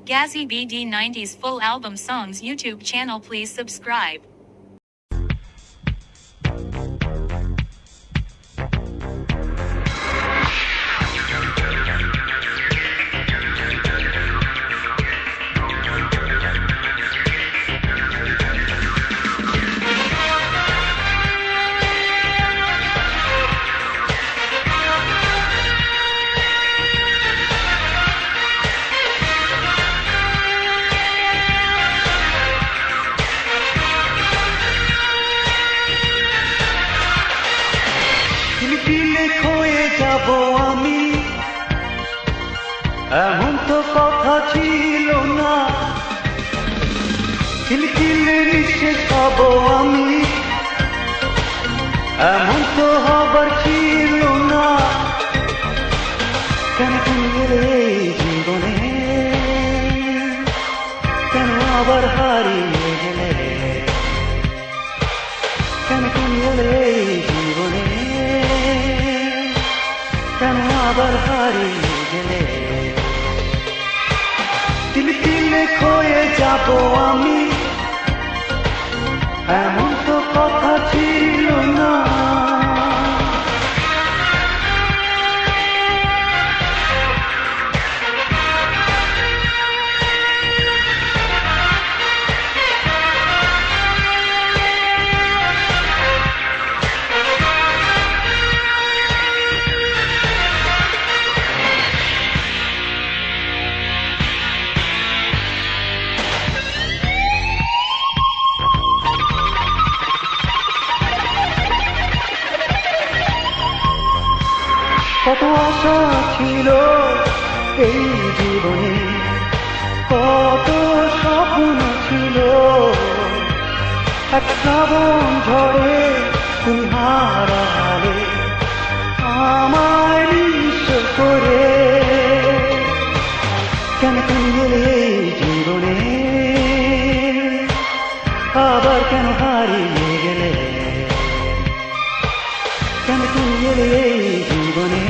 Gazzy BD 90s full album songs YouTube channel, please subscribe. আমি এমন তো কথা ছিল না, খিলখিলে নিঃশেষ হব আমি এমন তো হবার ছিল না। কেন তুমি এলে এই জীবনে, কেন আবার হারিয়ে গেলে, কেন তুমি এলে এই জীবনে, কেন আবার হারিয়ে গেলে। তিলে তিলে ক্ষয়ে যাব আমি এমন তো কথা ছিল না। কত আশা ছিল এই জীবনে, কত স্বপ্ন ছিল, এক শ্রাবণ ঝড়ে তুমি হারালে আমায় নিঃস্ব করে। কেন তুমি এলে এই জীবনে, আবার কেন হারিয়ে গেলে, কেন তুমি এলে এই জীবনে,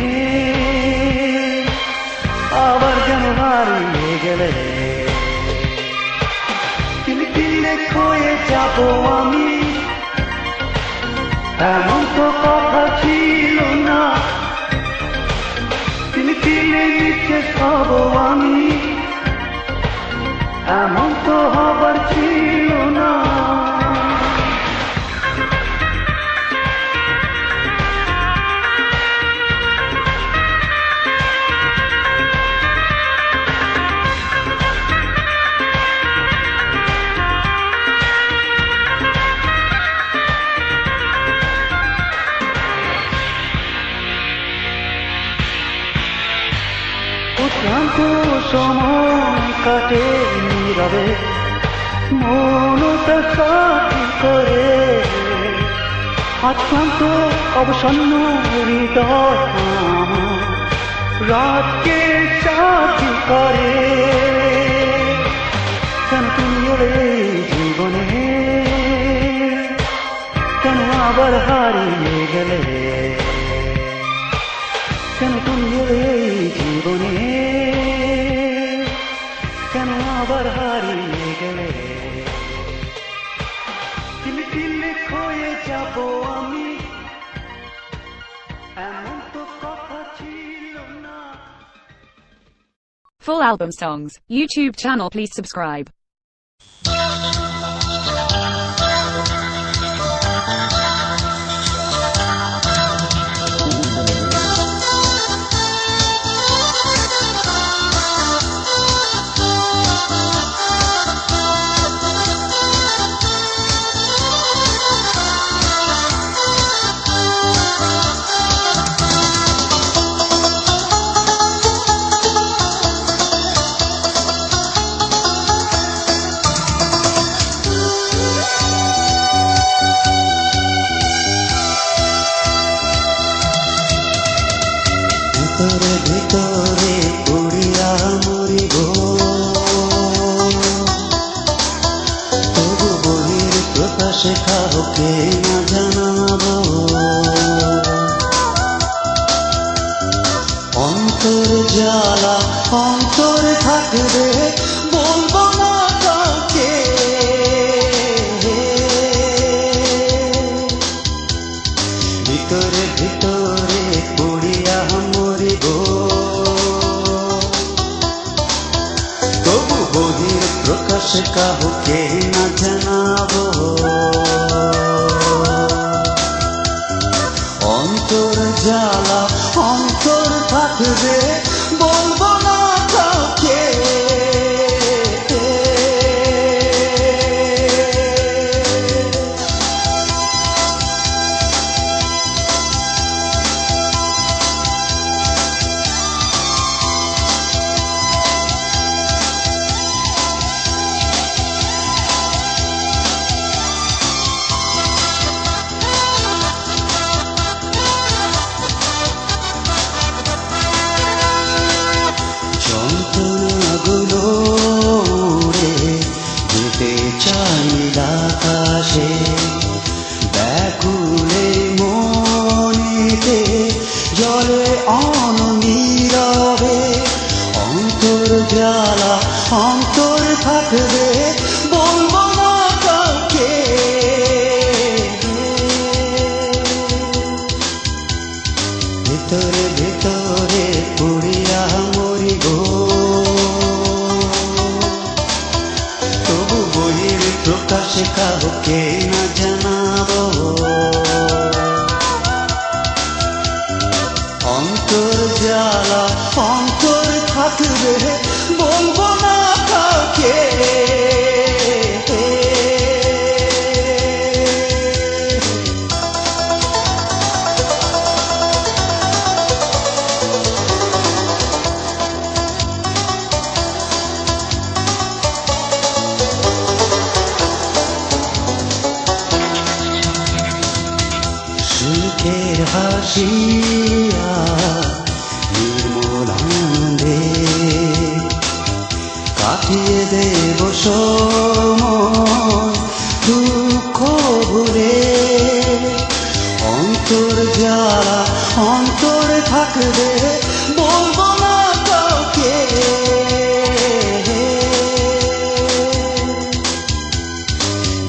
আবার কেন হারিয়ে গেলে। তিলে তিলে ক্ষয়ে যাব আমি এমন তো কথা ছিল না। তিলে তিলে নিঃশেষ হব আমি এমন তো হবার ছিল না। ক্লান্ত সময় কাটে নীরবে মনটা সাথী করে, আজ ক্লান্ত অবসন্ন হৃদয় আমার রাতকে সাথী করে। কেন তুমি এলে জীবনে, কেন আবার হারিয়ে গেলে, কেন তুমি এলে জীবনে, কেন আবার হারিয়ে গেলে। তিলে তিলে ক্ষয়ে যাব আমি এমন তো কথা ছিল না। Full album songs YouTube channel, please subscribe. ভিতরে ভিতরে পড়িয়া মরিব, তবু বহির প্রকাশে কাউকে না জানাব। অন্তর জ্বালা অন্তরে থাকবে প্রকাশ কাউকে না জানাবো, অন্তর জ্বালা অন্তর থাকবে বলবো না কাউকে। যন্ত্রণাগুলো উড়ে যেতে চাই আকাশে, ব্যাকুলে মনেতে জলে অননীরবে, অন্তর জ্বালা অন্তর থাকবে বলবো না কাউকে। ভিতরে ভিতরে পুড়িয়া মরিব, তবু বহির প্রকাশে কাউকে না জানাবো, অন্তর জ্বালা অন্তর থাকবে বলবো না কাউকে। সুখের হাসিয়া নির্মল আনন্দে কাটিয়ে দেব সময় দুঃখ ভুলে, অন্তর জ্বালা অন্তর থাকবে বলবো না কাউকে।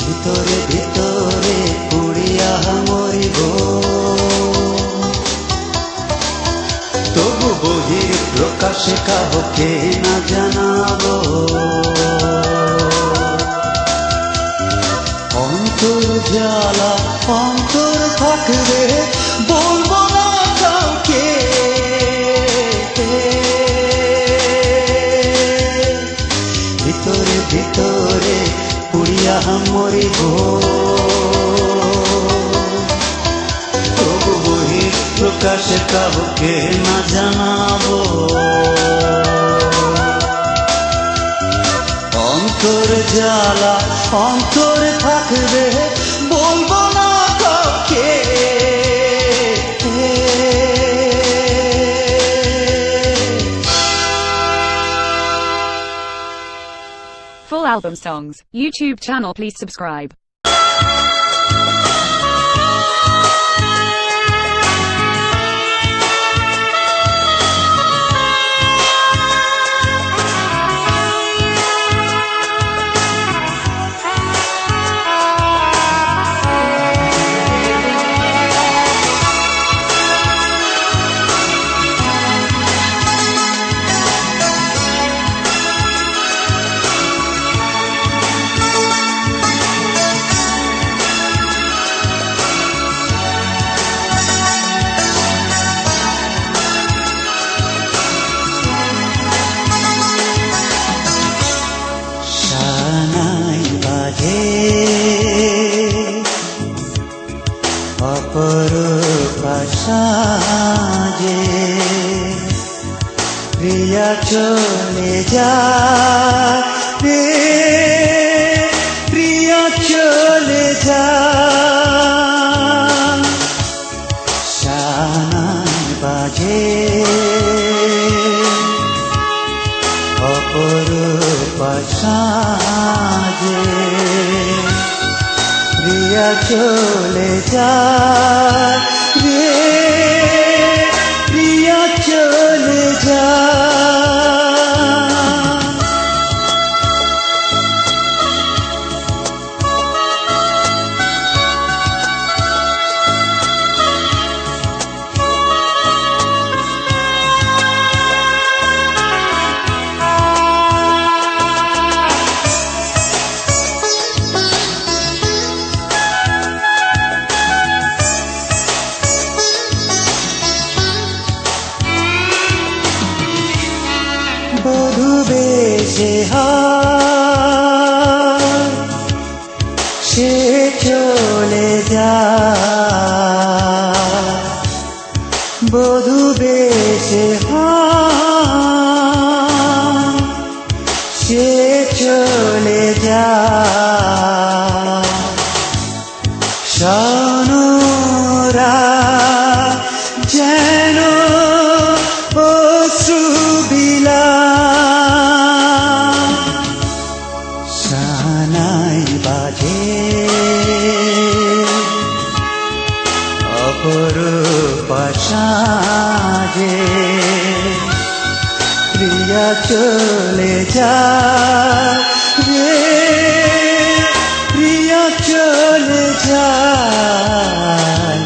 ভিতরে ভিতরে পুড়িয়া মরিব, তবু বহির প্রকাশে কাউকে না জানাবো, অন্তর জ্বালা অন্তর থাকবে বলবো না কাউকে। ভিতরে ভিতরে পুড়িয়া মরিব, তবু বহির প্রকাশে কাউকে না জানাবো, অন্তর জ্বালা অন্তর থাকবে বলবো না কাউকে। Full album songs, YouTube channel please subscribe. অপরূপ সাজে প্রিয়া চলে যায় রে, প্রিয়া চলে যায়, শানাই বাজে অপরূপ সাজে প্রিয়া চলে যায় রে, প্রিয়া চলে যায়। চলে যায় স্বর্ণরা যেন অশ্রুবিলা সানাই বাজে অপরূপ সাজে প্রিয়া চলে যায় রে প্রিয়া চলে যায়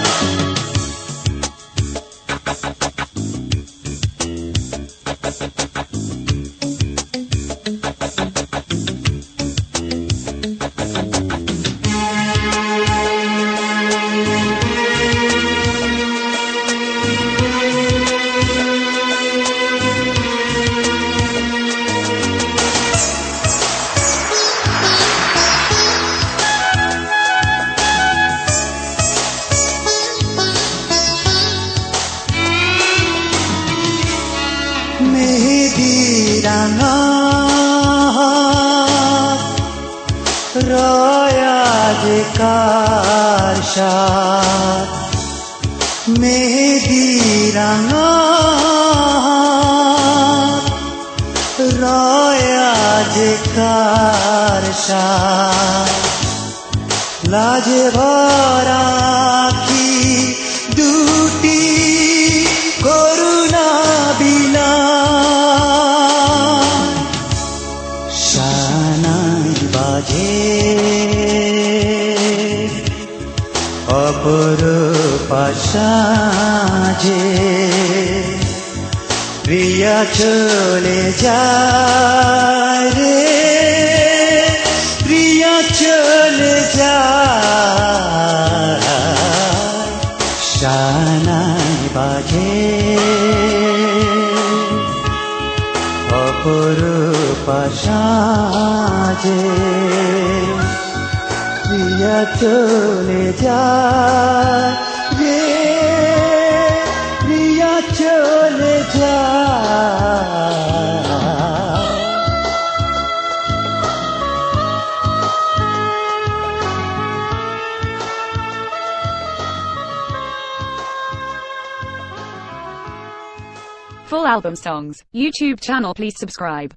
মেহেদিরানা রয়াজ কার সাথ মেহেদিরানা রয়াজ কার সাথ লাজে ভরা কি দুটি করুণা বিনা সানাই বাজে অপরূপ সাজে প্রিয়া চলে যায় রে প্রিয়া চলে যায় সানাই বাজে অপরূপ সাজে প্রিয়া চলে যায় রে প্রিয়া চলে যায় Full album songs, YouTube channel please subscribe.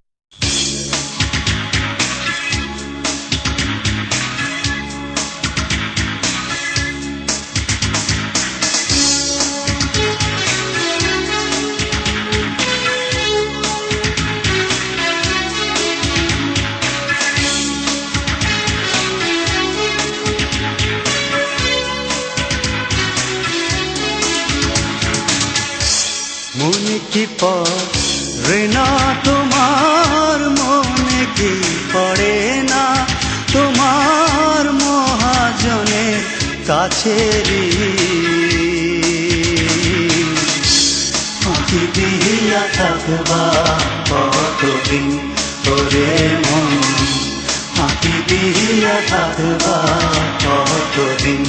মনে কি পড়ে না তোমার মনে কি পড়ে না তোমার মহাজনের কাছেরই আঁখি দিয়া থাকবা কতদিন ওরে মন আঁখি দিয়া থাকবা কতদিন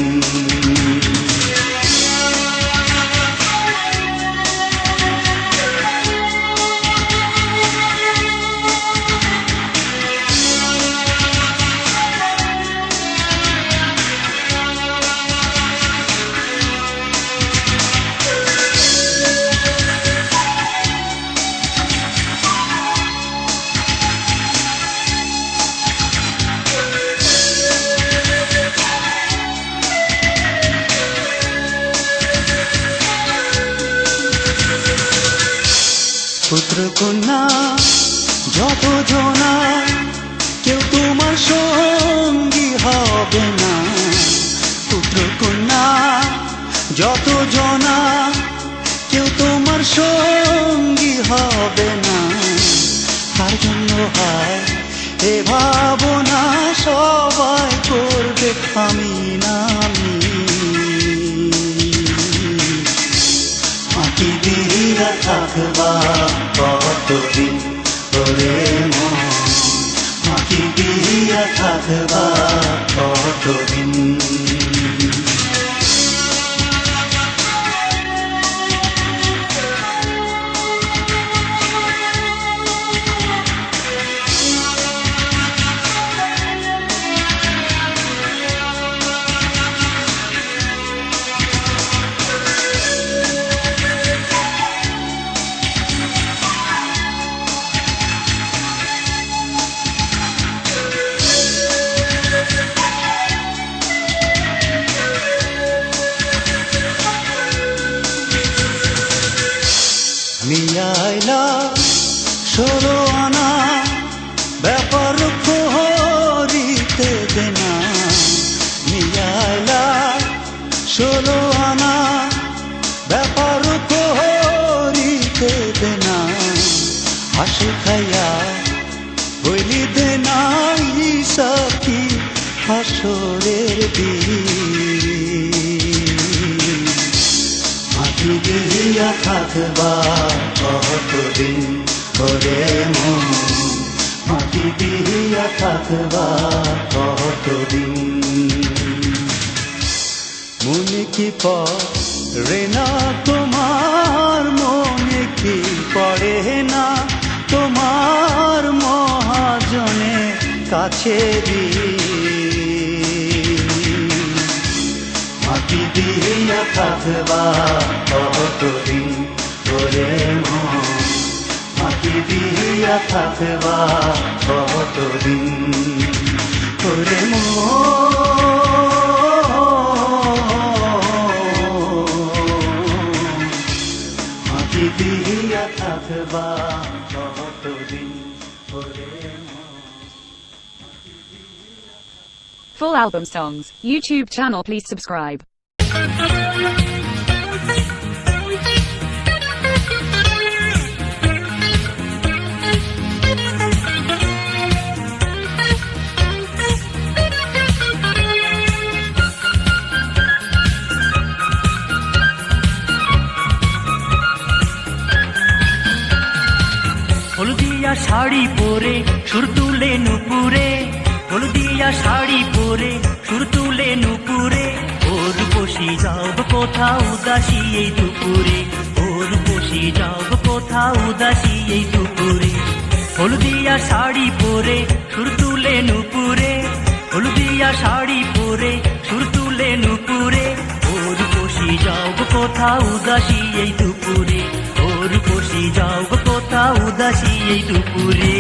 পুত্র কন্যা যত জনা কেউ তোমার সঙ্গী হবে না পুত্র কন্যা যত জনা কেউ তোমার সঙ্গী হবে না তার জন্য হয় এ ভাবনা সবাই করবে আমি না আমি আঁকি দিয়া থাকবা কতদিন ওরে মন আঁকি দিয়া থাকবা কতদিন বিধে নাই সখী হাসরের দিন মাটি দিয়া থাকবা কতদিন করে মন মাটি দিয়া থাকবা কতদিন মনে কি পড়ে না তোমার মনে কি পড়ে না তোমার মহাজনের কাছে মাটি দিয়া থাকবা কতদিন করে মন মাটি দিয়া থাকবা কতদিন করে মাটি দিয়া থাকবা কতদিন করে Full album songs, YouTube channel please subscribe. হলদিয়া শাড়ি পরে সুর তুলে নুপুরে হলদিয়া শাড়ি পরে সুর তুলে নুপুরে ওর বসি যাও কোথাও উদাসী এই দুপুরে ওর বসি যাও কোথাও উদাসী এই দুপুরে হলদিয়া শাড়ি পরে সুর তুলে নুপুরে হলদিয়া শাড়ি পরে সুর তুলে নুপুরে ওর বসি যাও কোথাও উদাসী এই দুপুরে ওর বসি যাও কোথাও উদাসী এই দুপুরে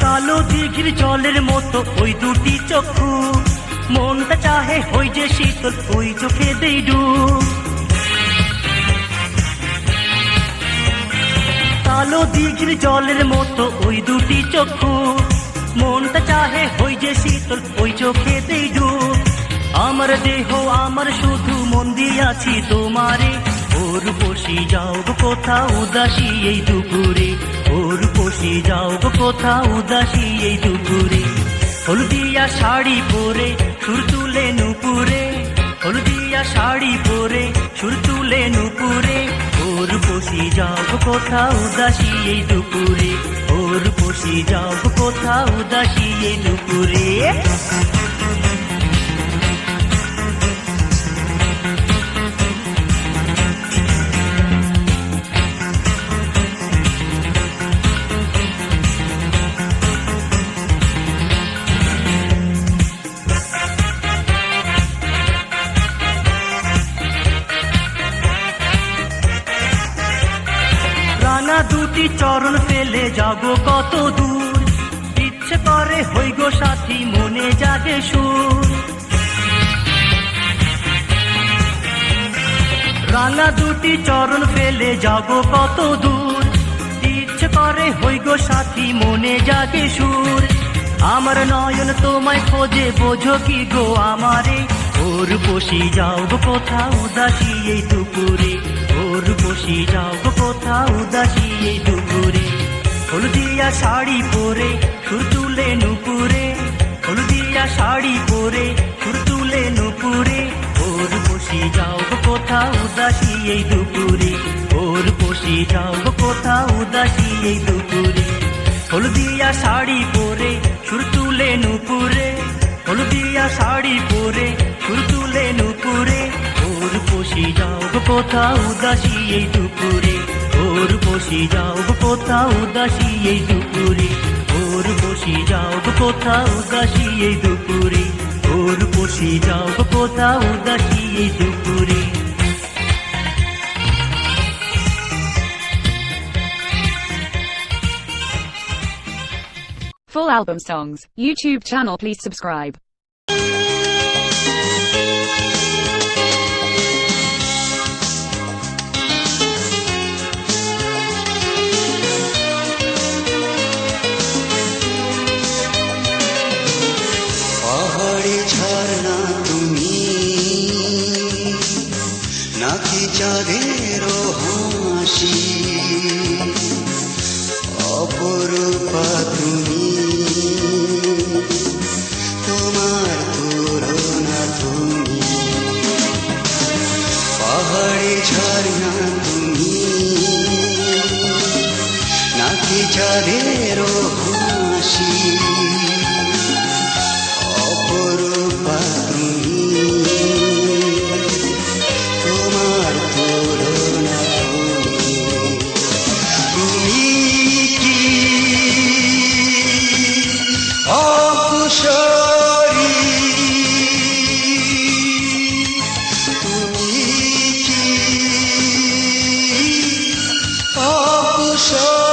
কালো দিঘির জলের মতো ওই দুটি চক্ষু মনটা চাহে ওই যে শীতল ওই চোখে দেই ডুব কালো দিঘির জলের মতো ওই দুটি চক্ষু মনটা চাহে ওই যে শীতল ওই চোখে দেই ডুব আমার দেহ আমার শুধু মন দিয়াছি তোমারে ওর বসি যাও কোথাও উদাসী এই দুপুরে ওর বসি যাও কোথাও উদাসী এই দুপুরে হলদিয়া শাড়ি পরে সুর তুলে নুপুরে হলদিয়া শাড়ি পরে সুর তুলে নুপুরে ওর বসি যাও কোথাও উদাসী এই দুপুরে ওর বসি যাও কোথাও উদাসী এই দুপুরে রাঙা দুটি চরণ ফেলে যাবো কত দূর ইচ্ছে করে হই গো সাথী মনে জাগে সুর রাঙা দুটি চরণ ফেলে যাবো কত দূর ইচ্ছে করে হই গো সাথী মনে জাগে সুর আমার নয়ন তোমায় খোঁজে বোঝো কি গো আমারে ওর বসি যাও কোথাও উদাসী এই দুপুরে ওর বসি যাও কোথাও উদাসী এই দুপুরে হলদিয়া শাড়ি পরে সুর তুলে নুপুরে হলদিয়া শাড়ি পরে সুর তুলে নুপুরে ওর বসি যাও কোথাও উদাসী এই দুপুরে ওর বসি যাও কোথাও উদাসী এই দুপুরে হলদিয়া শাড়ি পরে সুর তুলে নুপুরে হলদিয়া শাড়ি পরে সুর তুলে নুপুরে ওর বসি যাও কোথাও উদাসী এই দুপুরে ওর বসি যাও কোথাও উদাসী এই দুপুরে ওর বসি যাও কোথাও উদাসী এই দুপুরে ওর বসি যাও কোথাও উদাসী এই দুপুরে Full album songs, YouTube channel please subscribe. নাকি চাঁদের হাসি অপরূপা তুমি তোমার তুলনা তুমি পাহাড়ে ঝর্ণা তুমি নাকি চাঁদের হাসি অপরূপা তুমি তোমার তুলনা তুমি কি অকুশলী তুমি কি অকুশলী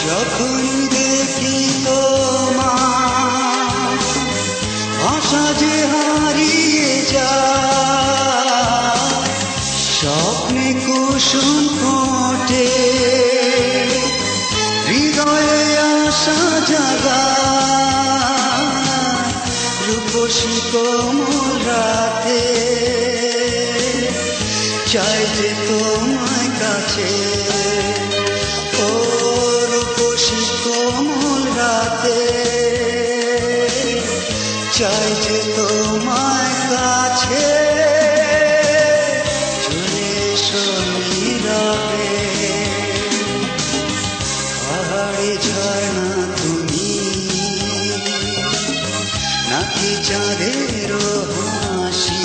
যখন দেখি তোমার ভাষা যে হারিয়ে যায় স্বপ্নে কুসুম ফোটে হৃদয়ে আশা জাগায় রূপসী কোমল রাতে চাই যে তোমায় কাছে কোমল রাতে চাই যে তোমার কাছে চলে এসো নীরবে পাহাড়ে ঝর্ণা তুমি নাকি চাঁদের হাসি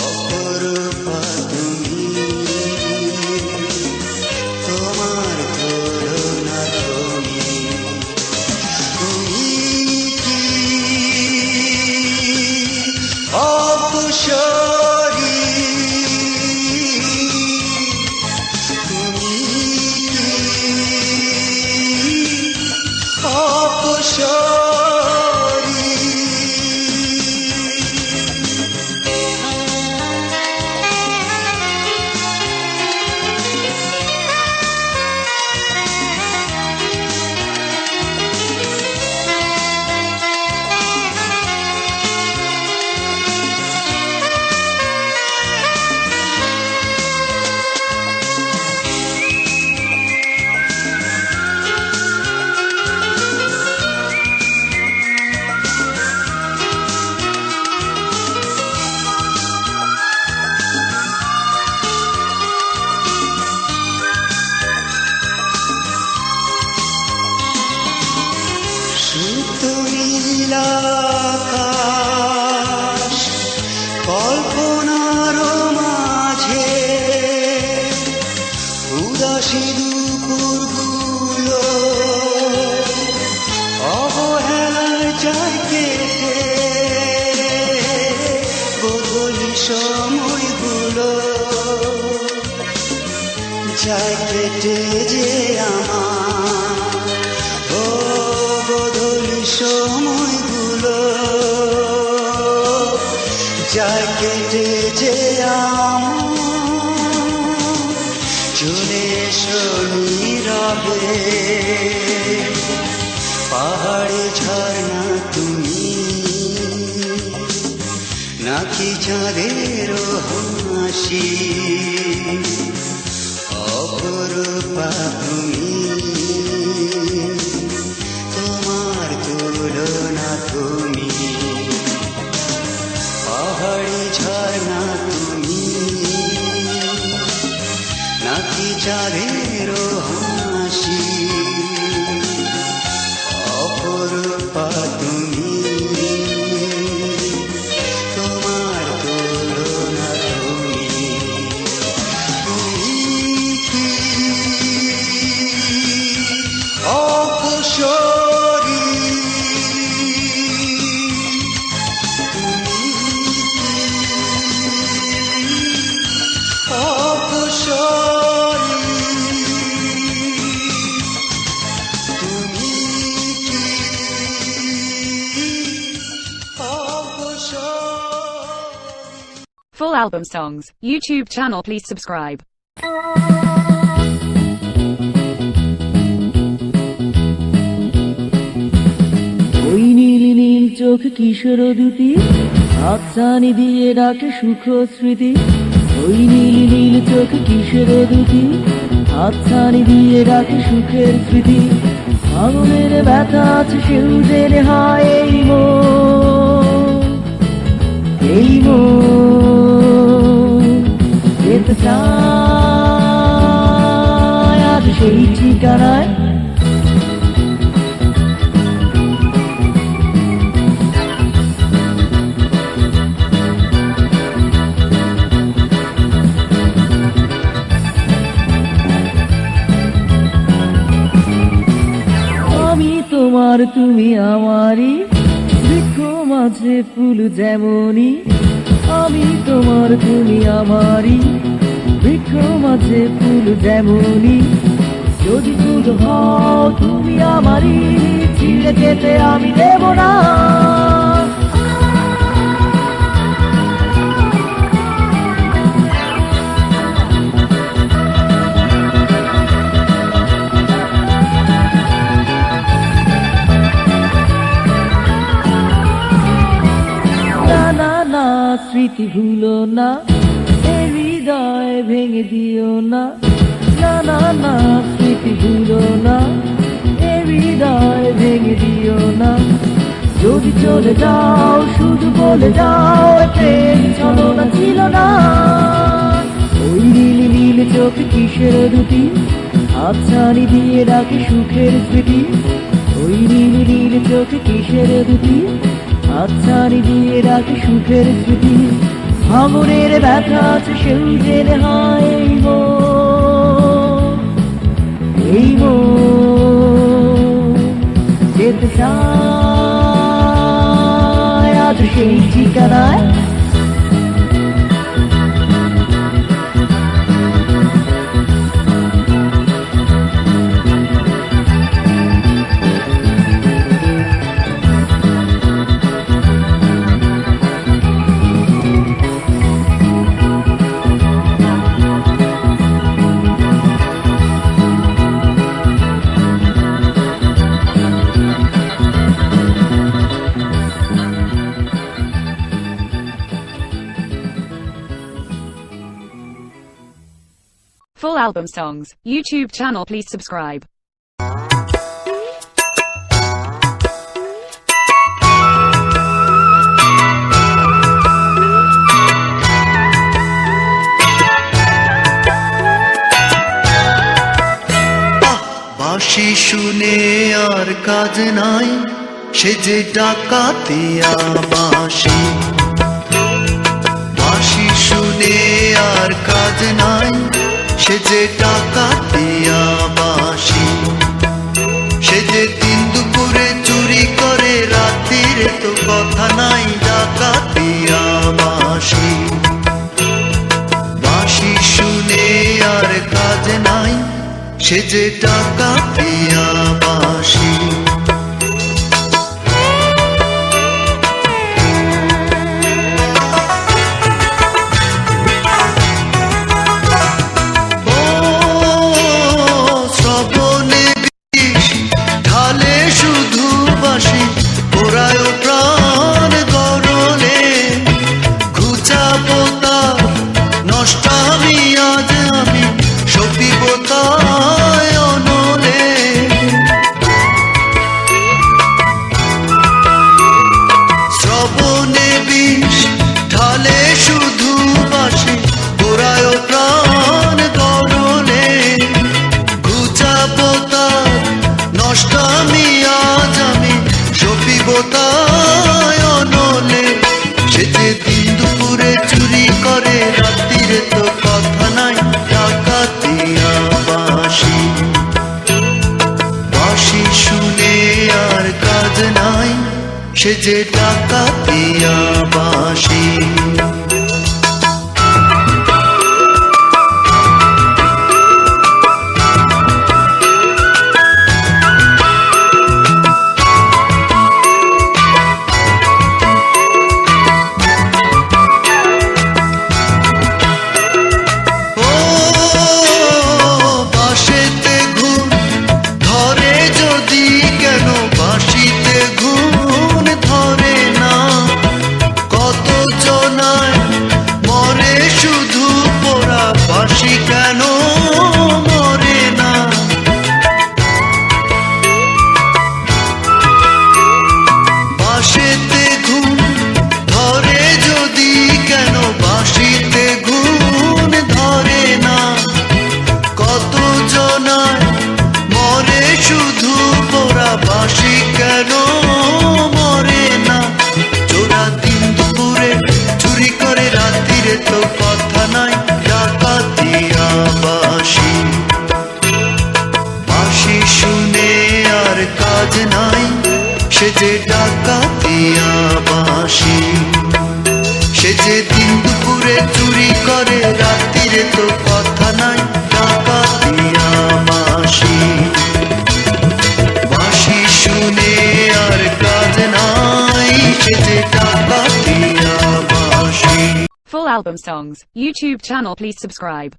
অপরূপা তুমি তোমার তুলনা তুমি তুমি কি অকুশলী তুমি কি অকুশলী নীলাকাশ কল্পনার মাঝে উদাসী দুপুরগুলো অবহেলায় যায় কেটে বদলি সময়গুলো যায় কেটে যে আমার বদলি সময়গুলো যায় কেটে যে চলে এসো নীরবে পাহাড়ে ঝর্ণা তুমি নাকি চাঁদের হাসি অপরূপা তুমি তোমার তুলনা তুমি পাহাড়ি ঝর্ণা তুমি নাকি চাঁদের হাসি অপরূপা তুমি তোমার তুলনা তুমি album songs, YouTube channel, please subscribe. ওই নীল নীল চোখ কিশোর দুটি হাতছানি দিয়ে ডাকে সুখ স্মৃতি। ওই নীল নীল চোখ কিশোর দুটি হাতছানি দিয়ে ডাকে সুখের স্মৃতি। আগুনের ব্যথা আছে সূর্যের হায় এই মন যেতে চায় আজ সেই ঠিকানায়। তোমার তুমি আমারই বৃক্ষ মাঝে ফুল যেমনই। আমি তোমার তুমি আমারই বৃক্ষ মাঝে ফুল যেমনই। যদি ফুল হও তুমি আমারই ছিঁড়ে যেতে আমি দেব না। স্মৃতি ভুলো না, এ হৃদয় ভেঙে দিও না। না না না স্মৃতি ভুলো না, এ হৃদয় ভেঙে দিও না। যদি চলে যাও শুধু বলে যাও ট্রেন চলো না ছিল না। ওই নীল নীল চোখ কিসের দুটি হাতছানি দিয়ে ডাকে সুখের স্মৃতি। ওই নীল নীল চোখ কিসের দুটি হাতছানি দিয়ে ডাকে সুখের স্মৃতি। ভাঙনের ব্যথা আছে সূর্যের হায় এই মন যেতে চায় আজ সেই ঠিকানায়। Full album songs, YouTube channel, please subscribe. বাঁশি শুনে আর কাজ নাই, সে যে ডাকাতিয়া বাঁশি। বাঁশি শুনে আর কাজ নাই, সে যে ডাকাতিয়া বাঁশি। সে যে দিন দুপুরে চুরি করে, রাতের তো কথা নাই, ডাকাতিয়া বাঁশি। বাঁশি শুনে আর কাজ নাই, সে যে ডাকাতিয়া বাঁশি। সে যে দিন দুপুরে চুরি করে, রাত্রির তো কথা নাই, ডাকাতিয়া বাঁশি। বাঁশি শুনে আর কাজ নাই, সে যে ডাকাতিয়া বাঁশি। যে ডাকাতিয়া বাঁশি, সে যে দিন দুপুরে চুরি করে রাত্রিরে তো কথা নাই, ডাকাতিয়া বাঁশি। বাঁশি শুনে আর কাজ নাই, সে যে ডাকাতিয়া বাঁশি। Full album songs, YouTube channel please subscribe.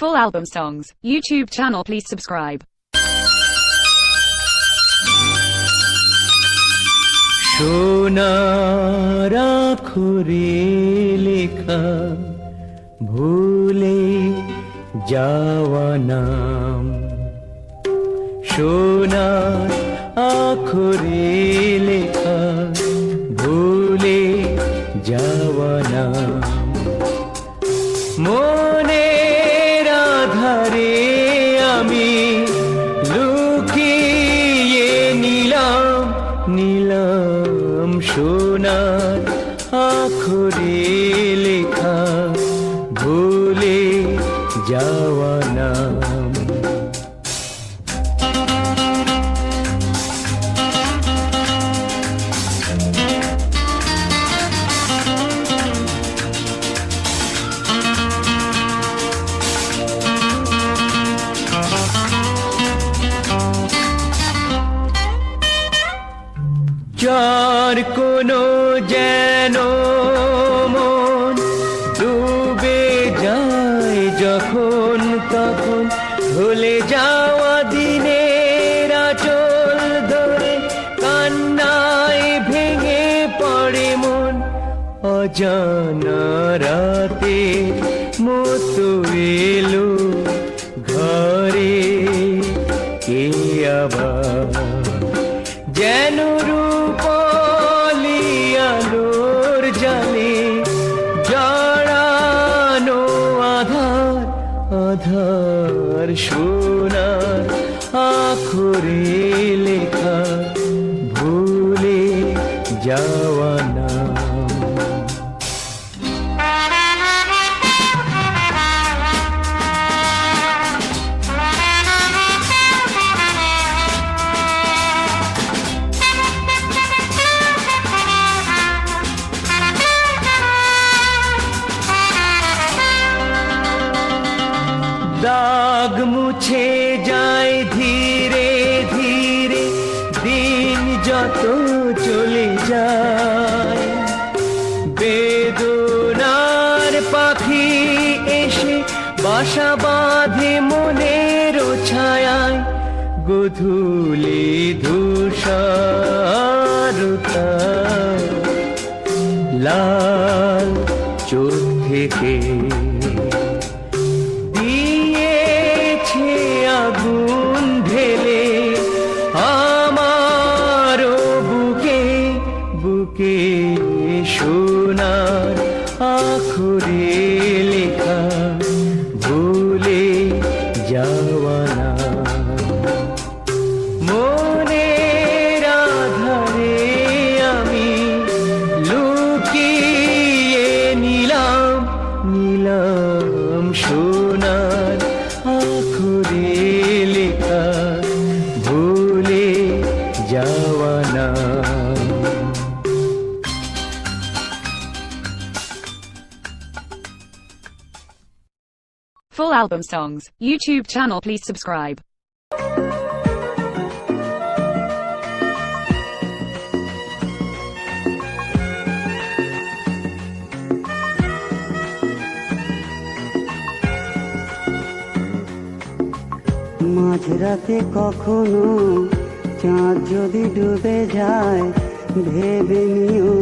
Full album songs, YouTube channel please subscribe. সোনার আখরে লেখা ভুলে যাওয়া নাম, সোনার আখরে লেখা ভুলে যাওয়া নাম, মনের আধারে আমি লুকিয়ে নিলাম নিলাম সোনার আখরে লেখা ভুলে যাওয়া নাম। যার কোনো যেন মন ডুবে যায় যখন তখন, ভুলে যাওয়া দিনের আঁচল ধরে অজানা রাতে মতো এলো ঘরে কে আবার যেন রূপলি আলোর জালে জড়ানো আধার আধার সোনার আখরে লেখা ভুলে যাওয়া না। দাগ মুছে যায় ধীরে ধীরে দিন যত চলে যায়, বেদনার পাখি এসে বাসা বাঁধে মনের ছায়ায়, গোধূলি ধূসরতা লাল চোখ থেকে আগুন ঢেলে আমার বুকে বুকে সোনার আখরে লেখা ভুলে যাওয়া না। মনের আধারে আমি লুকিয়ে নিলাম নিলাম সোনার আখরে লেখা ভুলে যাওয়া না। Full album songs, YouTube channel, please subscribe. মাঝরাতে কখনো চাঁদ যদি ডুবে যায়, ভেবে নিও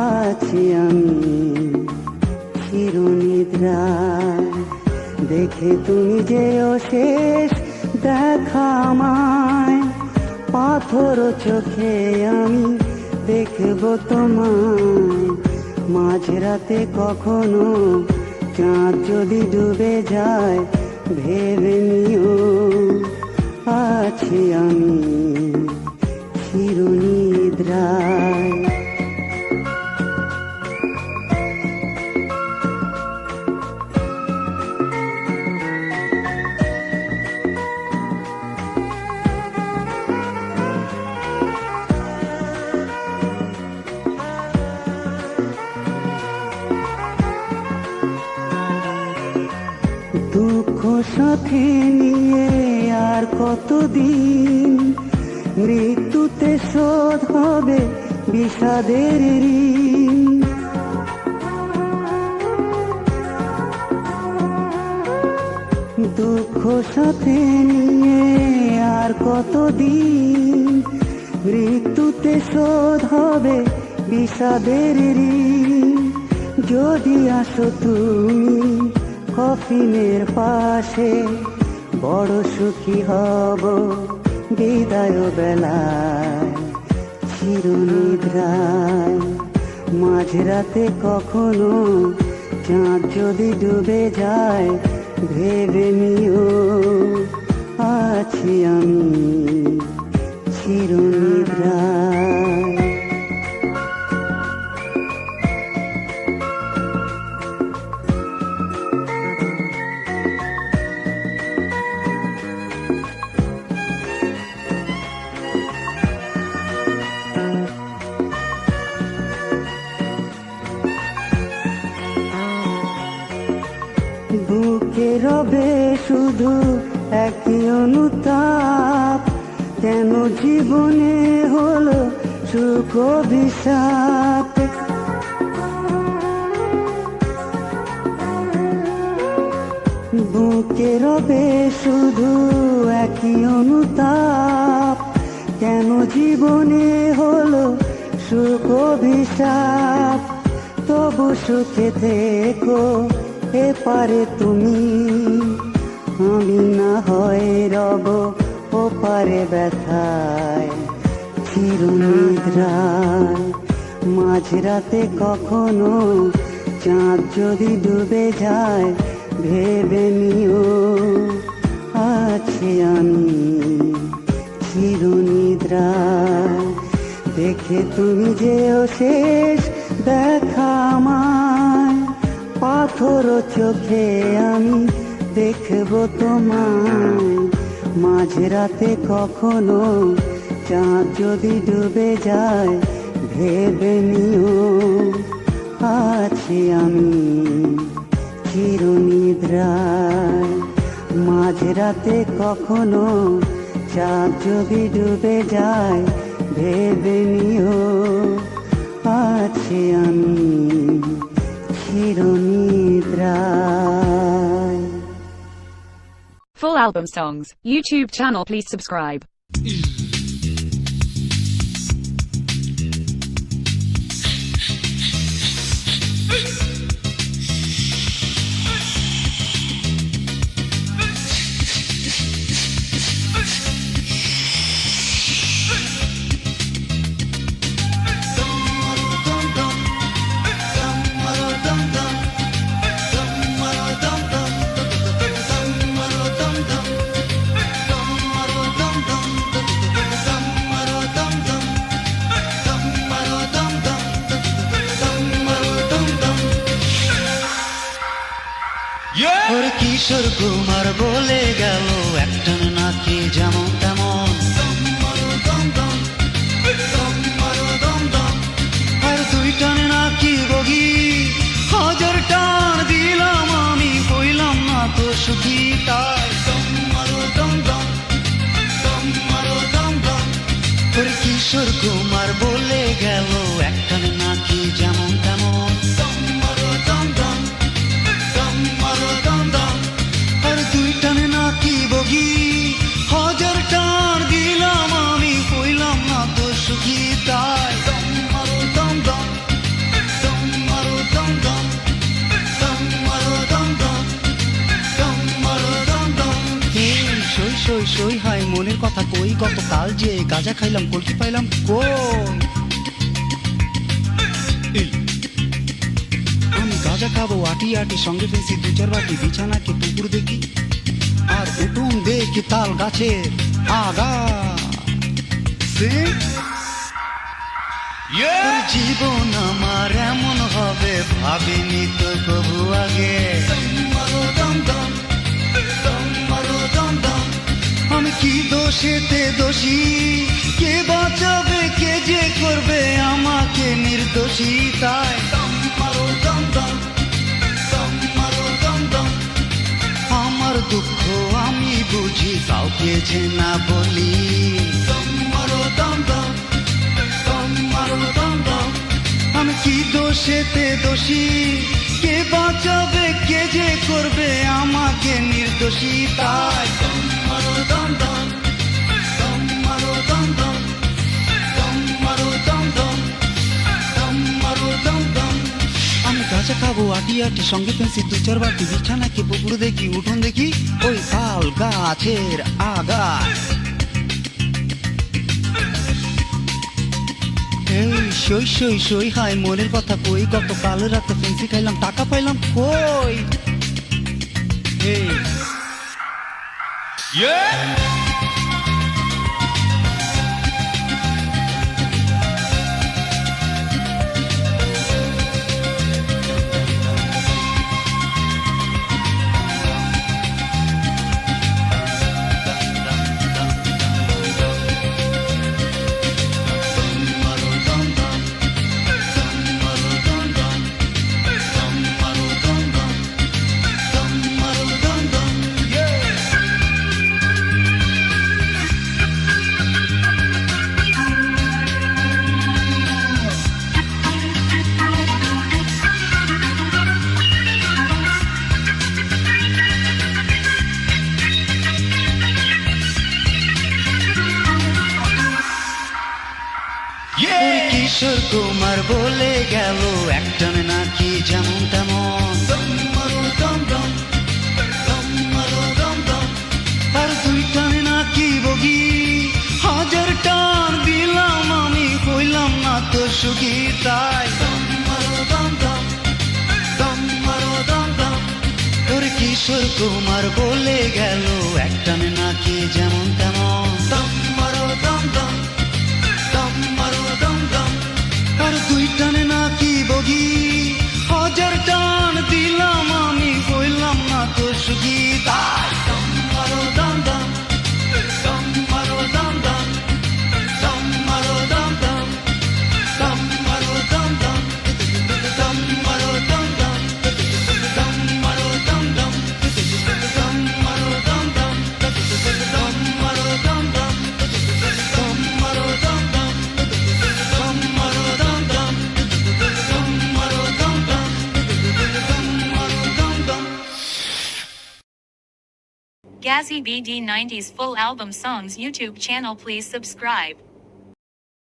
আছি আমি চিরনিদ্রায়। দেখে তুমি যেও শেষ দেখা আমায়, পাথর চোখে আমি দেখব তোমায়। মাঝরাতে কখনো চাঁদ যদি ডুবে যায়, ভেবে নিও আছি আমি চিরনিদ্রায়। দুঃখ সাথে নিয়ে আর কতদিন, মৃত্যুতে শোধ হবে বিষাদের ঋণ। দুঃখ সাথে নিয়ে আর কতদিন, মৃত্যুতে শোধ হবে বিষাদের ঋণ। যদি আসো তুমি কফিনের পাশে, বড় সুখী হব বিদায় বেলায় চিরনিদ্রায়। মাঝরাতে কখনো চাঁদ যদি ডুবে যায়, ভেবে নিও আছি আমি চিরনিদ্রায়। বুকে রবে শুধু একই অনুতাপ, কেন জীবনে হলো সুখ অভিশাপ। বুকে রবে শুধু একই অনুতাপ, কেন জীবনে হলো সুখ অভিশাপ। সুখে থেকো এপারে তুমি, আমি না হয় রব ওপারে ব্যথায় চিরনিদ্রায়। মাঝরাতে কখনো চাঁদ যদি ডুবে যায় ভেবে নিও আছি আমি চিরনিদ্রায়। দেখে তুমি যেও শেষ দেখা আমায়, পাথর চোখে আমি দেখব তোমায়। মাঝরাতে কখনো চাঁদ যদি ডুবে যায় ভেবে নিও আছি আমি চিরনিদ্রায়। মাঝরাতে কখনো চাঁদ যদি ডুবে যায় ভেবে নিও আছি আমি চিরনিদ্রায়। Full album songs, YouTube channel please subscribe. ওরে কিশোর কুমার বলে গেল একটান নাকি যেমন তেমন, আর দুই টানে নাকি বগি, হাজার টান দিলাম আমি কইলাম না তো সুখী তাই। ওরে কিশোর কুমার বলে গেল একটান নাকি যেমন তেমন, আর দুই টানে নাকি বগি, হাজার টান দিলাম আমি কইলাম না তো সুখী তাই। সই সই সই হাই মনের কথা কই, গতকাল যে গাঁজা খাইলাম কলকি পাইলাম কই। আমি গাঁজা খাবো আটি আটি, সঙ্গে ফেলছি দু চার বাটি, বিছানাকে পুকুর দেখি আর উঠুন দেখি তাল গাছের আগা। জীবন আমার এমন হবে ভাবিনি তো কবু আগে। আমি কি দোষেতে দোষী, কে বাঁচাবে কে যে করবে আমাকে নির্দোষী তাই। আমার দুঃখ আমি বুঝি কাউকে যে না বলি, আমি কি দোষেতে দোষী, কে বাঁচাবে কে যে করবে আমাকে নির্দোষী তাই। আমি গাঁজা খাবো আটি আটি, সঙ্গে পেন্সি দু চার বাটি, বিছানাকে পুকুর দেখি উঠোন দেখি ওই তাল গাছের আগা। এই সই সই সই হাই মনের কথা কই, গতকাল রাতে পেন্সি খাইলাম টাকা পাইলাম কই। এই কিশোর কুমার বলে গেল একটানে নাকি যেমন তেমন দম মারো দম দম, দম মারো দম দম। আর দুই টানে নাকি বগি, হাজার টান দিলাম আমি হইলাম না তো সুখী তাই দম মারো দম দম, দম মারো দম দম। ওর কিশোর কুমার বলে গেল একটানে নাকি যেমন তেমন দম মারো দম দম, দম মারো দম দম। আর দুই টানে নাকি বগি, হাজার টান দিলাম আমি হইলাম না তো সুখী তাই দম মারো দম দম, দম মারো দম দম, দম মারো দম দম, দম মারো দম দম, দম মারো দম দম, দম মারো দম দম, দম মারো দম দম, দম মারো দম দম, দম মারো দম দম, দম মারো দম দম, দম মারো দম দম, দম মারো দম দম। Gazzy BD 90s full album songs YouTube channel please subscribe.